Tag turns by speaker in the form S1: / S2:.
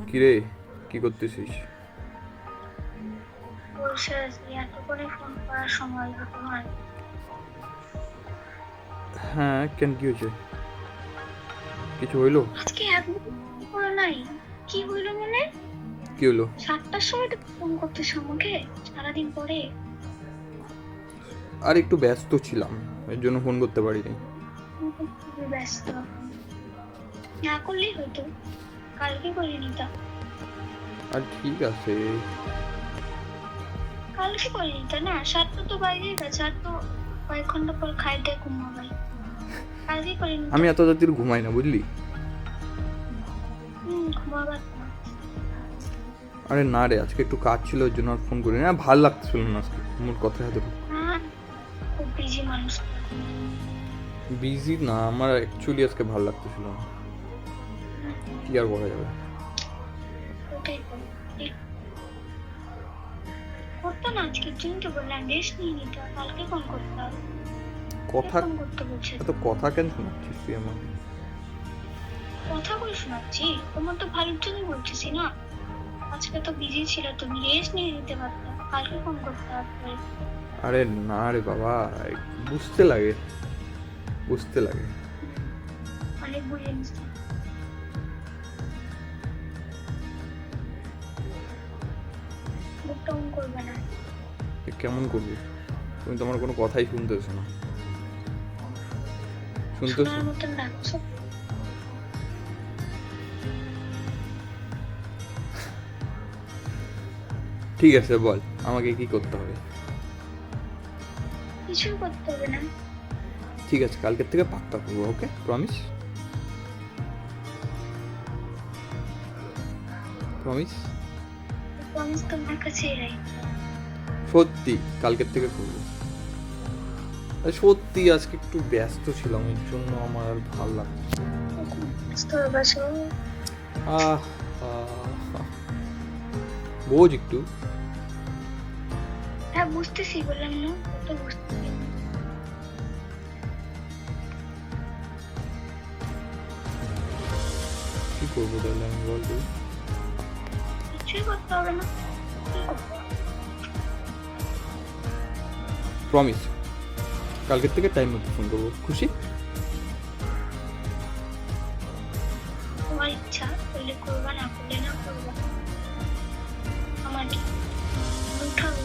S1: কিরে, কি করতেছিস?
S2: বসে আছি, এতক্ষণে ফোন করার সময় হলো তোমার?
S1: হ্যাঁ, কেন কি হয়েছে? কিছু হইলো?
S2: আজকে একদম করো নাই। কি হইলো মানে?
S1: কি হলো?
S2: 7টার সময় তো ফোন করতেছো আমাকে, সারাদিন পরে।
S1: আর একটু ব্যস্ত ছিলাম, এর জন্য ফোন করতে পারিনি।
S2: খুবই ব্যস্ত। না করলেই হয়তো, কালকে করে নিতাম।
S1: আর ঠিক আছে।
S2: কালকে করে নিতাম না, 7টা তো বাইরে গেছে, আর তো কয়েক ঘন্টা পর খাইতে ঘুমাবাই। কালকে করে
S1: আমি
S2: নিতাম।
S1: এত রাত্রির ঘুমাই না, বুঝলি?
S2: ঘুমাবার না।
S1: আরে না রে, আজকে একটু কাজ ছিল, ওর জন্য আর ফোন করিনি। না, ভাল লাগতেছিল না আজকে, মোট কথা হাতে।
S2: হ্যাঁ, খুব বিজি মানুষ।
S1: বিজি না, আমার অ্যাকচুয়ালি আজকে ভাল লাগতেছিল না। কি আর বলা যাবে।
S2: ওটাই তো। করতো না আজকে, তুমি তো বললাম রেস্ট নিয়ে নিতে, কালকে ফোন করতে হবে।
S1: কথা,
S2: ফোন করতে বলছে।
S1: এত কথা কেন শোনাচ্ছিস তুই আমাকে?
S2: কথা বলে শোনাচ্ছি, তোমার তো ভালোর জন্য বলতেছি না। আজকে তো বিজি ছিল, তুমি রেস্ট নিয়ে নিতে পারতো, কালকে ফোন করতে হবে।
S1: আরে না রে বাবা, বুঝতে লাগে, বুঝতে লাগে।
S2: অনেক বুঝে নিচ্ছি। মুখটা অন করবে না।
S1: এ কেমন করবি? তুমি তো আমার কোনো কথাই শুনতেছো না। শুনতেছো?
S2: শোনার মতন লাগছে।
S1: ঠিক আছে, বল আমাকে কি করতে হবে।
S2: কিছু করতে হবে না।
S1: ঠিক আছে, কালকের থেকে পাক্কা করবো, ওকে? প্রমিস? প্রমিস?
S2: প্রমিস তোমার কাছেই রাই।
S1: সত্যি কালকের থেকে করবো। আর সত্যি আজকে একটু ব্যস্ত ছিলাম, এর জন্য আমার আর ভালো লাগছে না।
S2: বুঝতে পারছো?
S1: আহ আহ, বোঝ একটু।
S2: হ্যাঁ বুঝতেছি, বললাম না তো বুঝতেছি।
S1: কি করবো তাহলে আমি, বল তুই?
S2: কিছুই করতে হবে না। কি করবো?
S1: প্রমিস, কালকের থেকে টাইম মতো ফোন করবো, খুশি?
S2: তোমার ইচ্ছা, করলে করবা, না করলে না করবা। আমার কি উঠাবো?